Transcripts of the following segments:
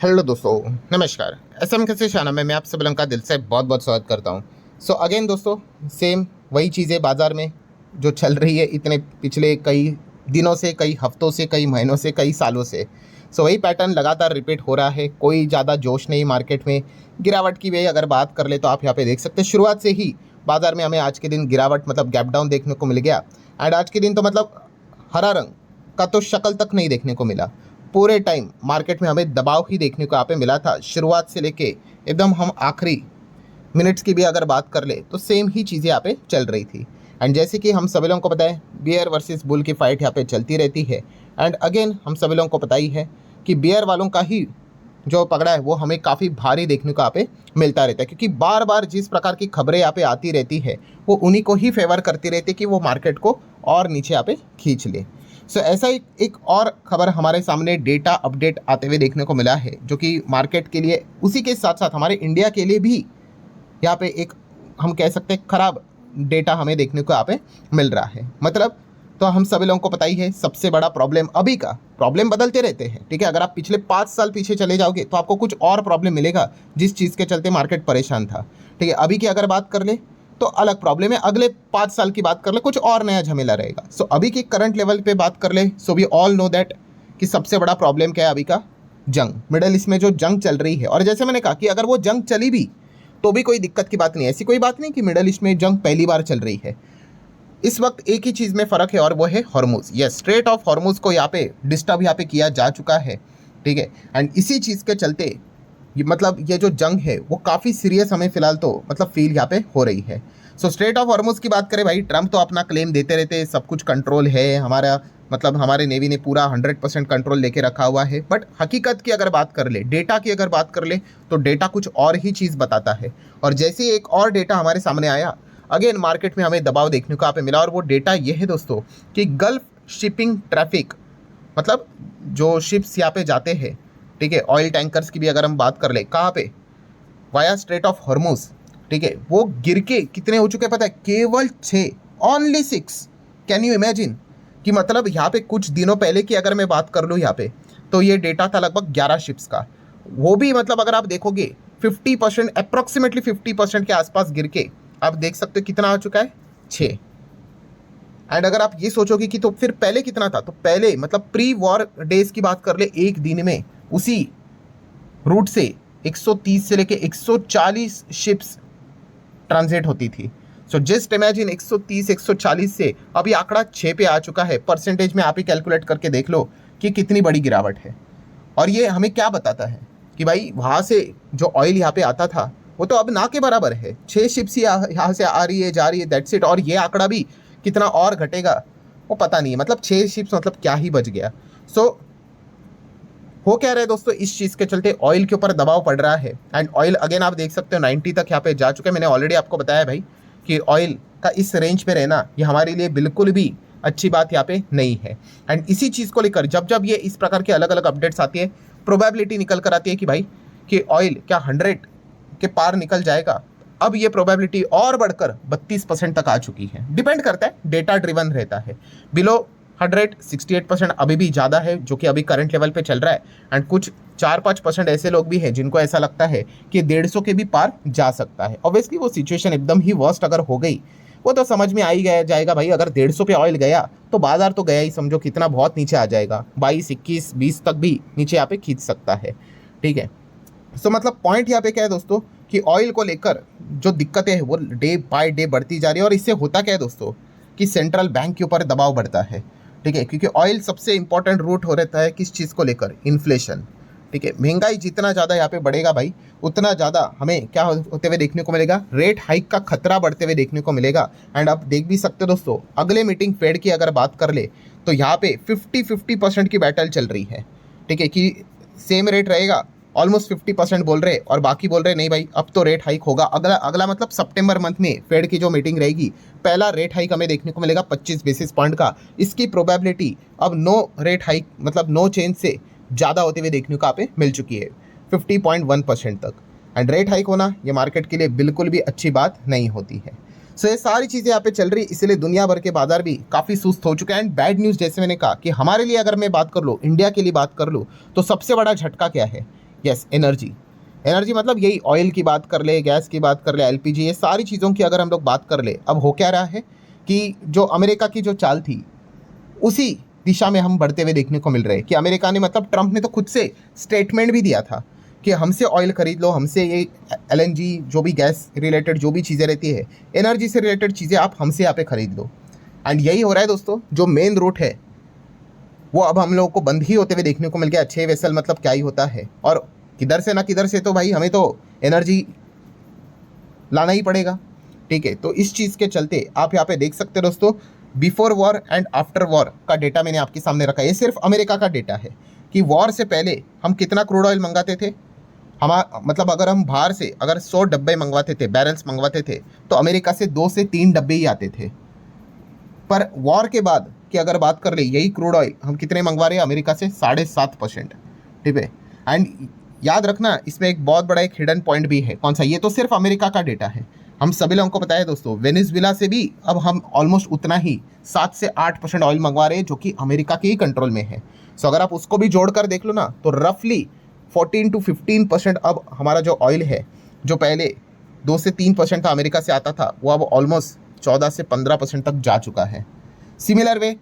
Hello दोस्तों, नमस्कार। SM कैसे शाना में मैं आप सब लोगों का दिल से बहुत बहुत स्वागत करता हूं। सो अगेन दोस्तों, सेम वही चीज़ें बाज़ार में जो चल रही है इतने पिछले कई दिनों से, कई हफ्तों से, कई महीनों से, कई सालों से। सो वही पैटर्न लगातार रिपीट हो रहा है। कोई ज़्यादा जोश नहीं मार्केट में। गिरावट की भी अगर बात कर ले तो आप यहाँ पे देख सकते हैं, शुरुआत से ही बाज़ार में हमें आज के दिन गिरावट मतलब गैप डाउन देखने को मिल गया। एंड आज के दिन तो मतलब हरा रंग का तो शक्ल तक नहीं देखने को मिला। पूरे टाइम मार्केट में हमें दबाव ही देखने को यहाँ पे मिला था, शुरुआत से लेके एकदम हम आखिरी मिनट्स की भी अगर बात कर ले तो सेम ही चीज़ें यहाँ पे चल रही थी। एंड जैसे कि हम सभी लोगों को पता है, बियर वर्सेस बुल की फाइट यहाँ पे चलती रहती है। एंड अगेन हम सभी लोगों को पता ही है कि बियर वालों का ही जो पकड़ा है वो हमें काफ़ी भारी देखने को यहाँ पे मिलता रहता है, क्योंकि बार बार जिस प्रकार की खबरें यहाँ पे आती रहती है वो उन्हीं को ही फेवर करती रहती है कि वो मार्केट को और नीचे यहाँ पे खींच ले। सो ऐसा एक और खबर हमारे सामने डेटा अपडेट आते हुए देखने को मिला है, जो कि मार्केट के लिए, उसी के साथ साथ हमारे इंडिया के लिए भी यहाँ पे एक, हम कह सकते हैं, खराब डेटा हमें देखने को यहाँ पे मिल रहा है। मतलब तो हम सभी लोगों को पता ही है, सबसे बड़ा प्रॉब्लम अभी का, प्रॉब्लम बदलते रहते हैं, ठीक है। अगर आप पिछले 5 साल पीछे चले जाओगे तो आपको कुछ और प्रॉब्लम मिलेगा जिस चीज़ के चलते मार्केट परेशान था, ठीक है। अभी की अगर बात कर ले तो अलग प्रॉब्लम है, अगले 5 साल की बात कर ले कुछ और नया झमेला रहेगा। सो अभी की करंट लेवल पे बात कर ले, so we all know that कि सबसे बड़ा प्रॉब्लम क्या है अभी का, जंग, मिडल ईस्ट में जो जंग चल रही है। और जैसे मैंने कहा कि अगर वो जंग चली भी तो भी कोई दिक्कत की बात नहीं है। ऐसी कोई बात नहीं कि मिडल ईस्ट में जंग पहली बार चल रही है। इस वक्त एक ही चीज़ में फ़र्क है और वो है Hormuz. Yes, straight of Hormuz को यहाँ पे डिस्टर्ब यहाँ पे किया जा चुका है, ठीक है। एंड इसी चीज़ के चलते ये जो जंग है वो काफ़ी सीरियस हमें फिलहाल तो मतलब फील यहाँ पे हो रही है। सो स्ट्रेट ऑफ हॉर्मुज की बात करें, भाई ट्रम्प तो अपना क्लेम देते रहते हैं, सब कुछ कंट्रोल है हमारा, मतलब हमारे नेवी ने पूरा 100% कंट्रोल लेके रखा हुआ है। बट हकीकत की अगर बात कर ले, डेटा की अगर बात कर ले, तो डेटा कुछ और ही चीज़ बताता है। और जैसे एक और डेटा हमारे सामने आया, अगेन मार्केट में हमें दबाव देखने को यहाँ पे मिला। और वो डेटा ये है दोस्तों कि गल्फ शिपिंग ट्रैफिक, मतलब जो शिप्स यहाँ पे जाते हैं, ठीक है, ऑयल टैंकर्स की भी अगर हम बात कर ले, कहाँ पे, वाया स्ट्रेट ऑफ हॉर्मुज, ठीक है, वो गिर के कितने हो चुके हैं पता है, केवल 6, ओनली 6। कैन यू इमेजिन कि मतलब यहाँ पे कुछ दिनों पहले की अगर मैं बात कर लूँ यहाँ पे, तो ये डेटा था लगभग 11 शिप्स का। वो भी मतलब अगर आप देखोगे 50%, अप्रॉक्सीमेटली 50% के आसपास गिर के आप देख सकते हो कितना आ चुका है, 6। एंड अगर आप ये सोचोगे कि तो फिर पहले कितना था, तो पहले मतलब प्री वॉर डेज की बात कर ले, एक दिन में उसी रूट से 130 से लेके 140 शिप्स ट्रांजिट होती थी। सो जस्ट इमेजिन 130 140 से अभी आंकड़ा 6 पे आ चुका है। परसेंटेज में आप ही कैलकुलेट करके देख लो कि कितनी बड़ी गिरावट है। और ये हमें क्या बताता है कि भाई वहाँ से जो ऑयल यहाँ पे आता था वो तो अब ना के बराबर है। 6 शिप्स ही यहाँ से आ रही है, जा रही है, दैट्स इट। और ये आंकड़ा भी कितना और घटेगा वो पता नहीं है। मतलब 6 शिप्स मतलब क्या ही बच गया। सो हो क्या रहा है दोस्तों, इस चीज़ के चलते ऑयल के ऊपर दबाव पड़ रहा है। एंड ऑयल अगेन आप देख सकते हो 90 तक यहाँ पे जा चुका है। मैंने ऑलरेडी आपको बताया भाई कि ऑयल का इस रेंज पे रहना ये हमारे लिए बिल्कुल भी अच्छी बात यहाँ पे नहीं है। एंड इसी चीज़ को लेकर जब जब ये इस प्रकार के अलग अलग अपडेट्स आती है, प्रोबेबिलिटी निकल कर आती है कि भाई कि ऑयल क्या 100 के पार निकल जाएगा। अब ये प्रोबेबिलिटी और बढ़कर 32% तक आ चुकी है। डिपेंड करता है, डेटा ड्रिवन रहता है। बिलो 100 68% अभी भी ज़्यादा है, जो कि अभी करंट लेवल पे चल रहा है। एंड कुछ 4-5% ऐसे लोग भी हैं जिनको ऐसा लगता है कि 150 के भी पार जा सकता है। ऑब्वियसली वो सिचुएशन एकदम ही वर्स्ट अगर हो गई वो तो समझ में आ ही गया जाएगा भाई। अगर 150 पे ऑयल गया तो बाजार तो गया ही, समझो कितना बहुत नीचे आ जाएगा, 22 21 20 तक भी नीचे यहाँ पे खींच सकता है, ठीक है। सो मतलब पॉइंट यहाँ पे क्या है दोस्तों कि ऑयल को लेकर जो दिक्कतें हैं वो डे बाय डे बढ़ती जा रही है। और इससे होता क्या है दोस्तों कि सेंट्रल बैंक के ऊपर दबाव बढ़ता है, ठीक है, क्योंकि ऑयल सबसे इंपॉर्टेंट रूट हो रहता है किस चीज़ को लेकर, इन्फ्लेशन, ठीक है। महंगाई जितना ज़्यादा यहाँ पे बढ़ेगा भाई, उतना ज़्यादा हमें क्या होते हुए देखने को मिलेगा, रेट हाइक का खतरा बढ़ते हुए देखने को मिलेगा। एंड आप देख भी सकते हो दोस्तों, अगले मीटिंग फेड की अगर बात कर ले तो यहाँ पे 50-50% की बैटल चल रही है, ठीक है, कि सेम रेट रहेगा, ऑलमोस्ट 50% बोल रहे और बाकी बोल रहे नहीं भाई अब तो रेट हाइक होगा। अगला अगला मतलब सितंबर मंथ में फेड की जो मीटिंग रहेगी, पहला रेट हाइक हमें देखने को मिलेगा 25 बेसिस पॉइंट का। इसकी प्रोबेबिलिटी अब नो रेट हाइक मतलब नो चेंज से ज़्यादा होते हुए देखने को यहाँ पे मिल चुकी है, 50.1% तक। एंड रेट हाइक होना ये मार्केट के लिए बिल्कुल भी अच्छी बात नहीं होती है। सो ये सारी चीज़ें यहाँ पे चल रही, इसलिए दुनिया भर के बाजार भी काफ़ी सुस्त हो चुके हैं। एंड बैड न्यूज़ जैसे मैंने कहा कि हमारे लिए अगर मैं बात कर लूँ, इंडिया के लिए बात कर लूँ, तो सबसे बड़ा झटका क्या है यस, एनर्जी। एनर्जी मतलब यही ऑयल की बात कर ले, गैस की बात कर ले, एलपीजी, ये सारी चीज़ों की अगर हम लोग बात कर ले, अब हो क्या रहा है कि जो अमेरिका की जो चाल थी उसी दिशा में हम बढ़ते हुए देखने को मिल रहे हैं कि अमेरिका ने, मतलब ट्रंप ने तो खुद से स्टेटमेंट भी दिया था कि हमसे ऑयल खरीद लो, हमसे ये एलएनजी, जो भी गैस रिलेटेड जो भी चीज़ें रहती है, एनर्जी से रिलेटेड चीज़ें आप हमसे यहाँ पे खरीद लो। एंड यही हो रहा है दोस्तों, जो मेन रूट है वो अब हम लोगों को बंद ही होते हुए देखने को मिल गया। 6 वेसल मतलब क्या ही होता है, और किधर से ना किधर से तो भाई हमें तो एनर्जी लाना ही पड़ेगा। ठीक है, तो इस चीज़ के चलते आप यहाँ पे देख सकते हो दोस्तों, before war and after war का डेटा मैंने आपके सामने रखा है। ये सिर्फ अमेरिका का डेटा है कि वॉर से पहले हम कितना क्रूड ऑयल मंगाते थे। मतलब अगर हम बाहर से अगर 100 डब्बे मंगवाते थे, बैरल्स मंगवाते थे, तो अमेरिका से 2 से 3 डब्बे ही आते थे। पर वॉर के बाद की अगर बात कर ले, यही क्रूड ऑयल हम कितने मंगवा रहे हैं अमेरिका से? 7.5%। ठीक है, एंड याद रखना इसमें एक बहुत बड़ा एक हिडन पॉइंट भी है। कौन सा? ये तो सिर्फ अमेरिका का डेटा है, हम सभी लोगों को पता है दोस्तों, वेनेजुएला से भी अब हम ऑलमोस्ट उतना ही 7 से 8% ऑयल मंगवा रहे हैं, जो कि अमेरिका के ही कंट्रोल में है। सो अगर आप उसको भी जोड़कर देख लो ना, तो रफली 14 to 15% अब हमारा जो ऑयल है, जो पहले 2 से 3% था अमेरिका से आता था, वो अब ऑलमोस्ट 14 से 15% तक जा चुका है। सिमिलर वे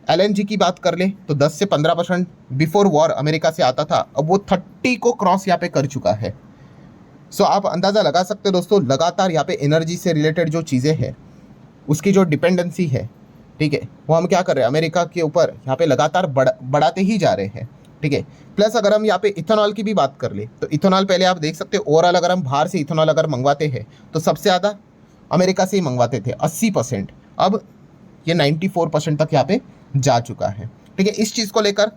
एलएनजी की बात कर ले तो 10 से 15% बिफोर वॉर अमेरिका से आता था, अब वो 30 को क्रॉस यहाँ पे कर चुका है। सो आप अंदाज़ा लगा सकते हो दोस्तों, लगातार यहाँ पे एनर्जी से रिलेटेड जो चीज़ें हैं उसकी जो डिपेंडेंसी है, ठीक है, वो हम क्या कर रहे हैं, अमेरिका के ऊपर यहाँ पे लगातार बढ़ाते ही जा रहे हैं। ठीक है, प्लस अगर हम यहाँ पे इथेनॉल की भी बात कर ले तो इथेनॉल पहले आप देख सकते हो, ओवरऑल अगर हम बाहर से इथेनॉल अगर मंगवाते हैं तो सबसे ज़्यादा अमेरिका से ही मंगवाते थे 80%, अब ये 94% तक यहाँ पे जा चुका है। ठीक है, इस चीज़ को लेकर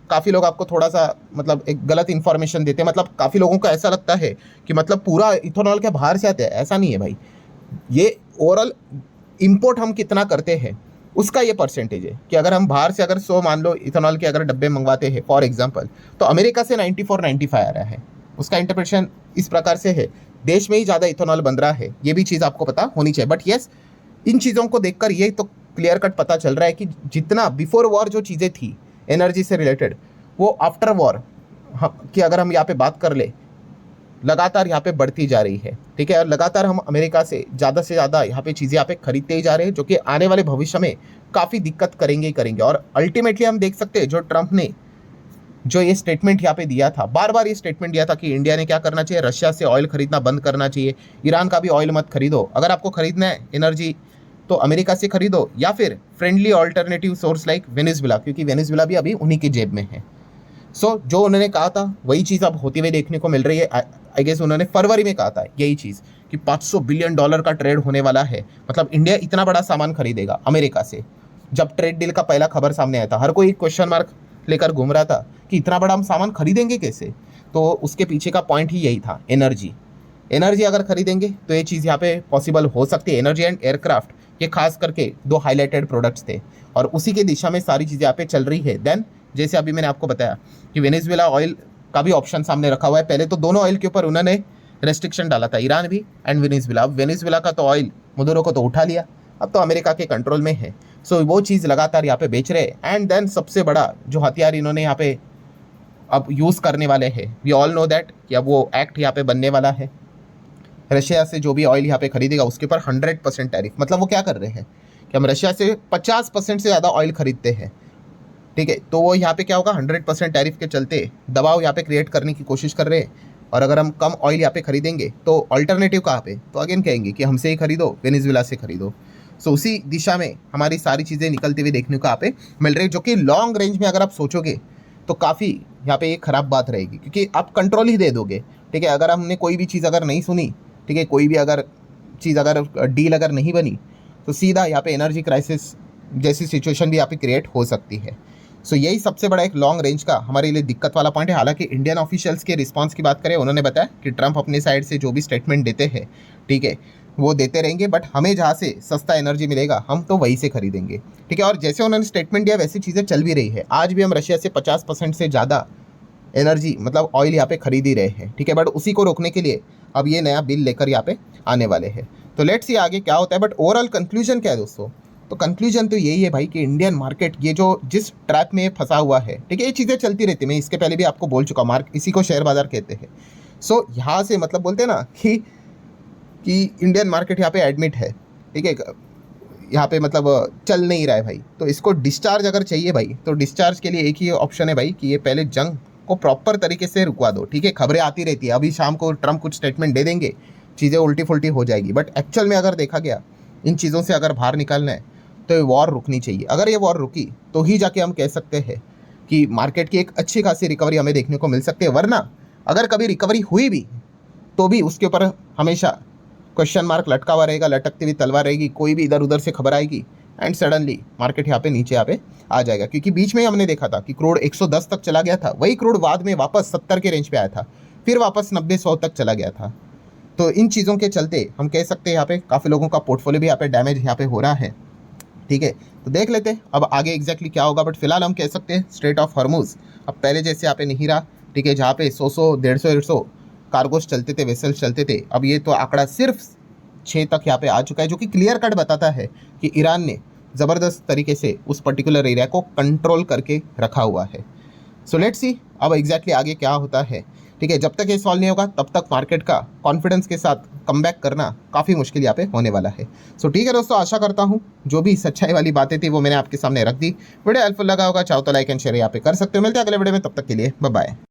काफ़ी लोग आपको थोड़ा सा मतलब एक गलत इन्फॉर्मेशन देते हैं, मतलब काफ़ी लोगों को ऐसा लगता है कि मतलब पूरा इथेनॉल के बाहर से आते हैं, ऐसा नहीं है भाई। ये ओवरऑल इंपोर्ट हम कितना करते हैं उसका ये परसेंटेज है कि अगर हम बाहर से अगर 100 मान लो इथेनॉल के अगर डब्बे मंगवाते हैं फॉर एग्जांपल, तो अमेरिका से 94-95 आ रहा है। उसका इंटरप्रिटेशन इस प्रकार से है, देश में ही ज़्यादा इथेनॉल बन रहा है, ये भी चीज़ आपको पता होनी चाहिए। बट येस, इन चीज़ों को देखकर ये तो क्लियर कट पता चल रहा है कि जितना बिफोर वॉर जो चीज़ें थी एनर्जी से रिलेटेड, वो आफ्टर वॉर की अगर हम यहाँ पे बात कर ले, लगातार यहाँ पे बढ़ती जा रही है। ठीक है, और लगातार हम अमेरिका से ज़्यादा यहाँ पे चीज़ें यहाँ पे खरीदते ही जा रहे हैं, जो कि आने वाले भविष्य में काफ़ी दिक्कत करेंगे ही करेंगे। और अल्टीमेटली हम देख सकते हैं, जो ट्रंप ने जो ये स्टेटमेंट यहाँ पे दिया था, बार बार ये स्टेटमेंट दिया था कि इंडिया ने क्या करना चाहिए, रशिया से ऑयल खरीदना बंद करना चाहिए, ईरान का भी ऑयल मत खरीदो, अगर आपको खरीदना है एनर्जी तो अमेरिका से खरीदो, या फिर friendly alternative source like Venezuela, क्योंकि वेनेजुएला भी अभी उन्हीं की जेब में है। सो जो उन्होंने कहा था वही चीज़ अब होती हुई देखने को मिल रही है। आई गेस उन्होंने फरवरी में कहा था यही चीज़ कि $500 बिलियन का ट्रेड होने वाला है, मतलब इंडिया इतना बड़ा सामान खरीदेगा अमेरिका से। जब ट्रेड डील का पहला खबर सामने आया था, हर कोई क्वेश्चन मार्क लेकर घूम रहा था कि इतना बड़ा हम सामान खरीदेंगे कैसे, तो उसके पीछे का पॉइंट ही यही था, एनर्जी अगर खरीदेंगे तो ये चीज़ यहाँ पे पॉसिबल हो सकती है। एनर्जी एंड एयरक्राफ्ट, ये खास करके 2 हाईलाइटेड प्रोडक्ट्स थे, और उसी के दिशा में सारी चीज़ें यहाँ पे चल रही है। देन जैसे अभी मैंने आपको बताया कि वेनेजुएला ऑयल का भी ऑप्शन सामने रखा हुआ है। पहले तो दोनों ऑयल के ऊपर उन्होंने रेस्ट्रिक्शन डाला था, ईरान भी एंड वेनेजुएला। अब वेनेजुएला का तो ऑयल मुदुरो को तो उठा लिया, अब तो अमेरिका के कंट्रोल में है। सो वो चीज़ लगातार यहाँ पे बेच रहे हैं। एंड देन सबसे बड़ा जो हथियार इन्होंने यहाँ पे अब यूज़ करने वाले हैं, वी ऑल नो दैट कि अब वो एक्ट यहाँ पे बनने वाला है, रशिया से जो भी ऑयल यहाँ पे खरीदेगा उसके ऊपर 100% टैरिफ। मतलब वो क्या कर रहे हैं कि हम रशिया से 50% से ज़्यादा ऑयल खरीदते हैं। ठीक है, तो वो यहाँ पे क्या होगा, 100% टैरिफ के चलते दबाव यहाँ पे क्रिएट करने की कोशिश कर रहे हैं। और अगर हम कम ऑयल यहाँ पे खरीदेंगे तो अल्टरनेटिव कहाँ पे, तो अगेन कहेंगे कि हमसे ही खरीदो, वेनेजुएला से खरीदो। सो उसी दिशा में हमारी सारी चीज़ें निकलती हुई देखने को यहाँ पे मिल रही है, जो कि लॉन्ग रेंज में अगर आप सोचोगे तो काफ़ी यहाँ पे एक ख़राब बात रहेगी, क्योंकि आप कंट्रोल ही दे दोगे। ठीक है, अगर हमने कोई भी चीज़ अगर नहीं सुनी, ठीक है, कोई भी अगर चीज़ अगर डील अगर नहीं बनी, तो सीधा यहाँ पे एनर्जी क्राइसिस जैसी सिचुएशन भी यहाँ पे क्रिएट हो सकती है। सो यही सबसे बड़ा एक लॉन्ग रेंज का हमारे लिए दिक्कत वाला पॉइंट है। हालांकि इंडियन ऑफिशियल्स के रिस्पांस की बात करें, उन्होंने बताया कि ट्रंप अपने साइड से जो भी स्टेटमेंट देते हैं, ठीक है, वो देते रहेंगे, बट हमें जहाँ से सस्ता एनर्जी मिलेगा हम तो वहीं से खरीदेंगे। ठीक है, और जैसे उन्होंने स्टेटमेंट दिया वैसी चीज़ें चल भी रही है। आज भी हम रशिया से 50% से ज़्यादा एनर्जी मतलब ऑयल यहाँ पे खरीद ही रहे हैं। ठीक है, बट उसी को रोकने के लिए अब ये नया बिल लेकर यहाँ पे आने वाले हैं। तो लेट्स सी आगे क्या होता है। बट ओवरऑल कंक्लूजन क्या है दोस्तों, तो कंक्लूजन तो यही है भाई कि इंडियन मार्केट ये जो जिस ट्रैप में फंसा हुआ है, ठीक है, ये चीज़ें चलती रहती है, मैं इसके पहले भी आपको बोल चुका हूँ, इसी को शेयर बाजार कहते हैं। सो यहाँ से मतलब बोलते हैं ना कि इंडियन मार्केट यहाँ पे एडमिट है, ठीक है, यहाँ पे मतलब चल नहीं रहा है भाई, तो इसको डिस्चार्ज अगर चाहिए भाई, तो डिस्चार्ज के लिए एक ही ऑप्शन है भाई कि ये पहले जंग को प्रॉपर तरीके से रुकवा दो, ठीक है। खबरें आती रहती है, अभी शाम को ट्रम्प कुछ स्टेटमेंट दे देंगे, चीज़ें उल्टी फुल्टी हो जाएगी, बट एक्चुअल में अगर देखा गया इन चीज़ों से अगर बाहर निकलना है तो ये वॉर रुकनी चाहिए। अगर ये वॉर रुकी तो ही जाके हम कह सकते हैं कि मार्केट की एक अच्छी खासी रिकवरी हमें देखने को मिल सकती है, वरना अगर कभी रिकवरी हुई भी तो भी उसके ऊपर हमेशा क्वेश्चन मार्क लटका हुआ रहेगा, लटकती हुई तलवार रहेगी, कोई भी इधर उधर से खबर आएगी एंड सडनली मार्केट यहाँ पे नीचे यहाँ पे आ जाएगा। क्योंकि बीच में ही हमने देखा था कि क्रूड 110 तक चला गया था, वही क्रूड बाद में वापस 70 के रेंज पे आया था, फिर वापस 90-100 तक चला गया था। तो इन चीज़ों के चलते हम कह सकते हैं यहाँ पे काफ़ी लोगों का पोर्टफोलियो भी यहाँ पे डैमेज यहाँ पे हो रहा है, ठीक है। तो देख लेते हैं अब आगे एग्जैक्टली क्या होगा, बट फिलहाल हम कह सकते हैं स्ट्रेट ऑफ हॉर्मुज अब पहले जैसे यहाँ पे नहीं रहा, ठीक है, जहाँ पे 100 150 कार्गोस चलते थे, वेसल्स चलते थे, अब ये तो आंकड़ा सिर्फ 6 तक यहाँ पे आ चुका है, जो कि क्लियर कट बताता है कि ईरान ने ज़बरदस्त तरीके से उस पर्टिकुलर एरिया को कंट्रोल करके रखा हुआ है। सो लेट्स सी अब एग्जैक्टली आगे क्या होता है, ठीक है। जब तक ये सॉल्व नहीं होगा तब तक मार्केट का कॉन्फिडेंस के साथ कमबैक करना काफ़ी मुश्किल यहाँ पे होने वाला है। सो ठीक है दोस्तों, आशा करता हूँ जो भी सच्चाई वाली बातें थी वो मैंने आपके सामने रख दी। वीडियो हेल्पफुल लगा होगा, चाहो तो लाइक एंड शेयर यहाँ पे कर सकते हो। मिलते हैं अगले वीडियो में, तब तक के लिए बाय बाय।